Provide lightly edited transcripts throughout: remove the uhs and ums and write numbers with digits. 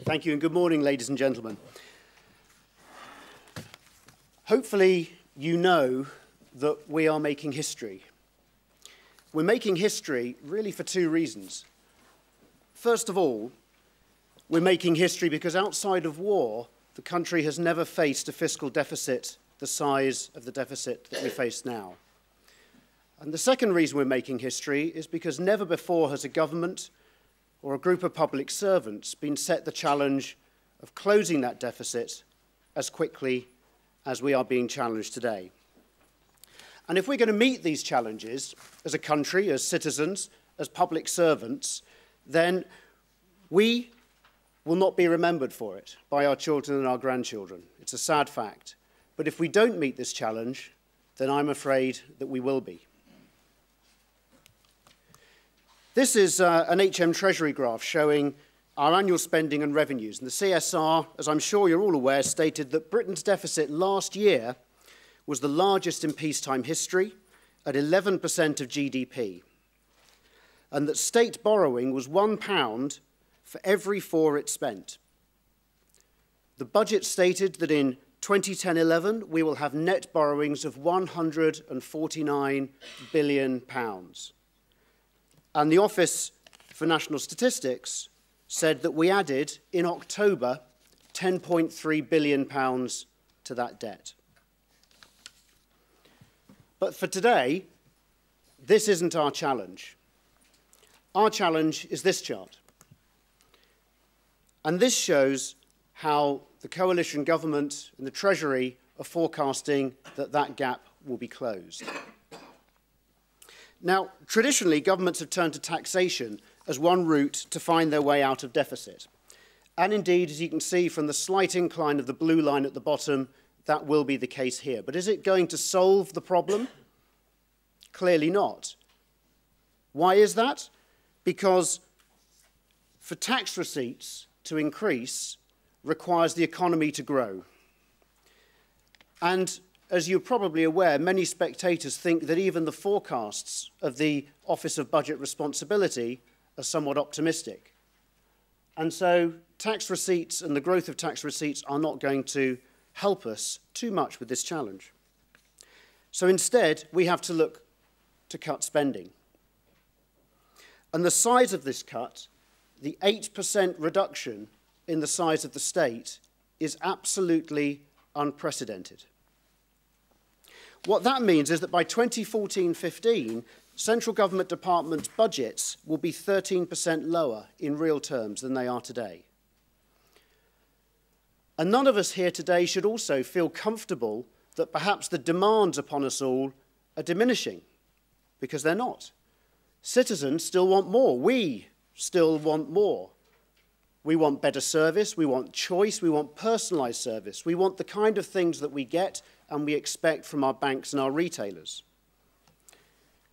Thank you, and good morning, ladies and gentlemen. Hopefully, you know that we are making history. We're making history really for two reasons. First of all, we're making history because outside of war, the country has never faced a fiscal deficit the size of the deficit that we face now. And the second reason we're making history is because never before has a government or a group of public servants been set the challenge of closing that deficit as quickly as we are being challenged today. And if we're going to meet these challenges as a country, as citizens, as public servants, then we will not be remembered for it by our children and our grandchildren. It's a sad fact. But if we don't meet this challenge, then I'm afraid that we will be. This is an HM Treasury graph showing our annual spending and revenues. And the CSR, as I'm sure you're all aware, stated that Britain's deficit last year was the largest in peacetime history at 11% of GDP. And that state borrowing was £1 for every £4 it spent. The budget stated that in 2010-11, we will have net borrowings of £149 billion. And the Office for National Statistics said that we added, in October, £10.3 billion to that debt. But for today, this isn't our challenge. Our challenge is this chart. And this shows how the coalition government and the Treasury are forecasting that that gap will be closed. Now, traditionally, governments have turned to taxation as one route to find their way out of deficit. And indeed, as you can see from the slight incline of the blue line at the bottom, that will be the case here. But is it going to solve the problem? Clearly not. Why is that? Because for tax receipts to increase requires the economy to grow. And as you're probably aware, many spectators think that even the forecasts of the Office of Budget Responsibility are somewhat optimistic. And so tax receipts and the growth of tax receipts are not going to help us too much with this challenge. So instead, we have to look to cut spending. And the size of this cut, the 8% reduction in the size of the state, is absolutely unprecedented. What that means is that by 2014-15, central government department budgets will be 13% lower in real terms than they are today. And none of us here today should also feel comfortable that perhaps the demands upon us all are diminishing, because they're not. Citizens still want more. We still want more. We want better service, we want choice, we want personalised service. We want the kind of things that we get and we expect from our banks and our retailers.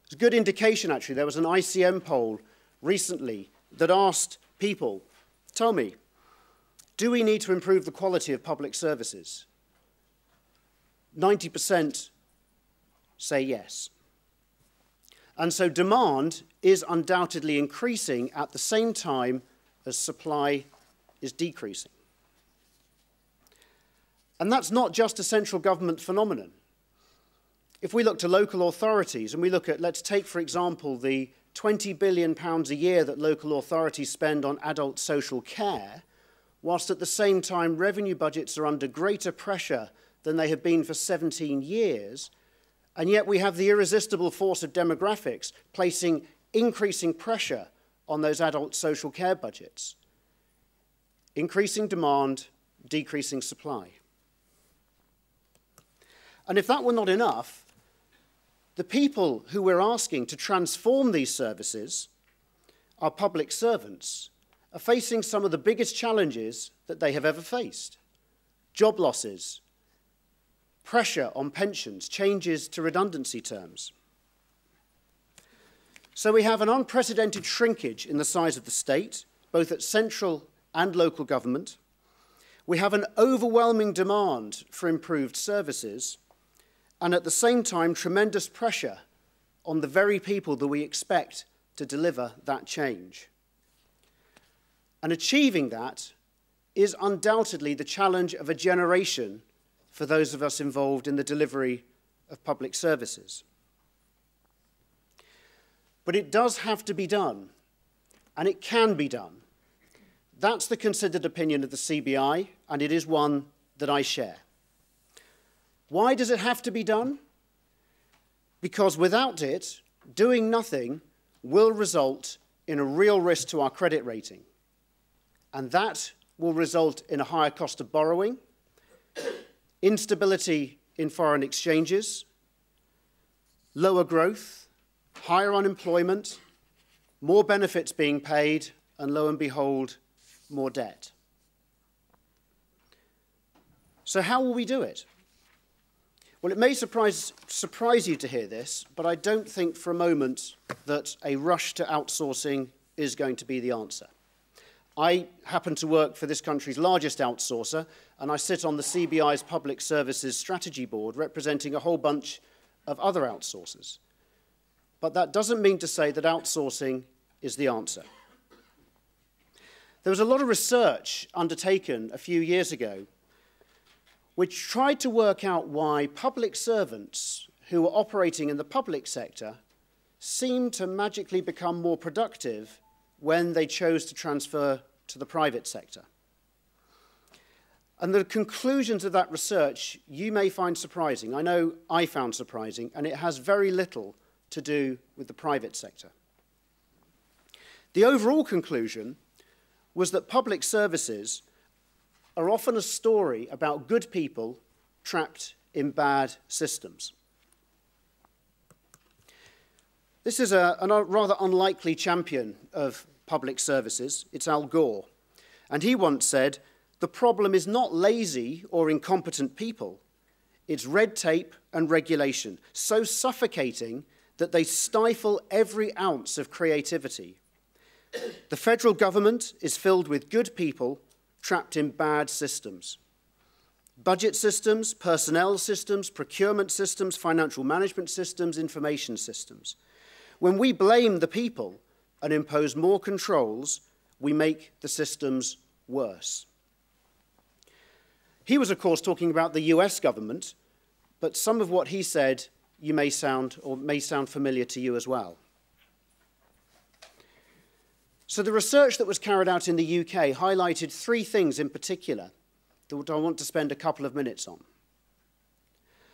It's a good indication, actually. There was an ICM poll recently that asked people, tell me, do we need to improve the quality of public services? 90% say yes. And so demand is undoubtedly increasing at the same time as supply is decreasing. And that's not just a central government phenomenon. If we look to local authorities and we look at, let's take, for example, the £20 billion a year that local authorities spend on adult social care, whilst at the same time revenue budgets are under greater pressure than they have been for 17 years, and yet we have the irresistible force of demographics placing increasing pressure on those adult social care budgets. Increasing demand, decreasing supply. And if that were not enough, the people who we're asking to transform these services, our public servants, are facing some of the biggest challenges that they have ever faced. Job losses, pressure on pensions, changes to redundancy terms. So we have an unprecedented shrinkage in the size of the state, both at central and local government. We have an overwhelming demand for improved services, and at the same time, tremendous pressure on the very people that we expect to deliver that change. And achieving that is undoubtedly the challenge of a generation for those of us involved in the delivery of public services. But it does have to be done, and it can be done. That's the considered opinion of the CBI, and it is one that I share. Why does it have to be done? Because without it, doing nothing will result in a real risk to our credit rating. And that will result in a higher cost of borrowing, instability in foreign exchanges, lower growth, higher unemployment, more benefits being paid, and lo and behold, more debt. So how will we do it? Well, it may surprise you to hear this, but I don't think for a moment that a rush to outsourcing is going to be the answer. I happen to work for this country's largest outsourcer, and I sit on the CBI's Public Services Strategy Board, representing a whole bunch of other outsourcers. But that doesn't mean to say that outsourcing is the answer. There was a lot of research undertaken a few years ago which tried to work out why public servants who were operating in the public sector seemed to magically become more productive when they chose to transfer to the private sector. And the conclusions of that research you may find surprising. I know I found surprising, and it has very little to do with the private sector. The overall conclusion was that public services are often a story about good people trapped in bad systems. This is a rather unlikely champion of public services. It's Al Gore. And he once said, "The problem is not lazy or incompetent people. It's red tape and regulation, so suffocating that they stifle every ounce of creativity. The federal government is filled with good people trapped in bad systems. Budget systems, personnel systems, procurement systems, financial management systems, information systems. When we blame the people and impose more controls, we make the systems worse." He was, of course, talking about the US government, but some of what he said may sound familiar to you as well. So the research that was carried out in the UK highlighted three things in particular that I want to spend a couple of minutes on.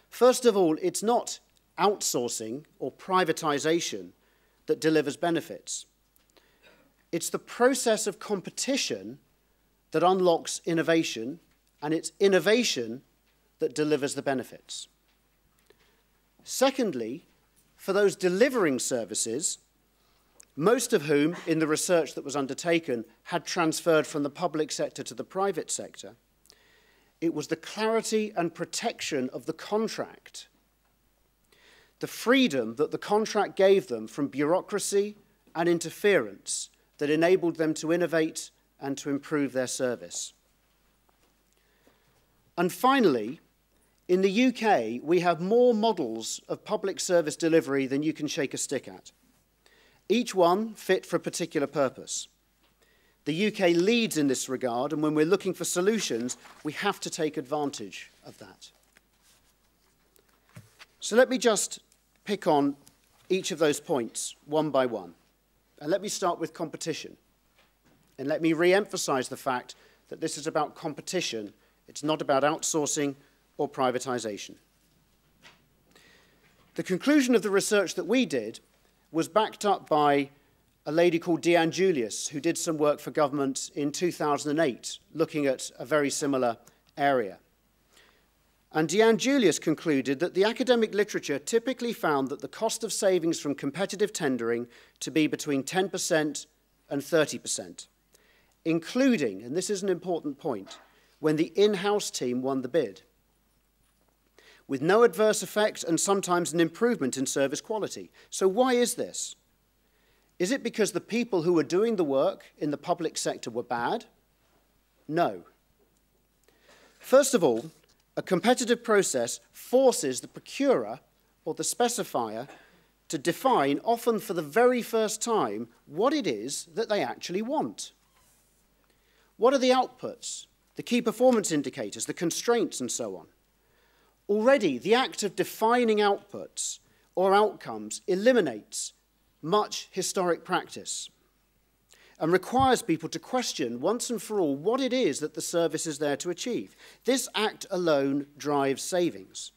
First of all, it's not outsourcing or privatization that delivers benefits. It's the process of competition that unlocks innovation, and it's innovation that delivers the benefits. Secondly, for those delivering services, most of whom, in the research that was undertaken, had transferred from the public sector to the private sector, it was the clarity and protection of the contract, the freedom that the contract gave them from bureaucracy and interference that enabled them to innovate and to improve their service. And finally, in the UK, we have more models of public service delivery than you can shake a stick at, each one fit for a particular purpose. The UK leads in this regard, and when we're looking for solutions, we have to take advantage of that. So let me just pick on each of those points one by one. And let me start with competition. And let me re-emphasize the fact that this is about competition. It's not about outsourcing or privatization. The conclusion of the research that we did was backed up by a lady called Deanne Julius, who did some work for government in 2008, looking at a very similar area. And Deanne Julius concluded that the academic literature typically found that the cost of savings from competitive tendering to be between 10% and 30%, including, and this is an important point, when the in-house team won the bid, with no adverse effect and sometimes an improvement in service quality. So why is this? Is it because the people who were doing the work in the public sector were bad? No. First of all, a competitive process forces the procurer or the specifier to define, often for the very first time, what it is that they actually want. What are the outputs? the key performance indicators, the constraints, and so on. Already, the act of defining outputs or outcomes eliminates much historic practice and requires people to question once and for all what it is that the service is there to achieve. This act alone drives savings.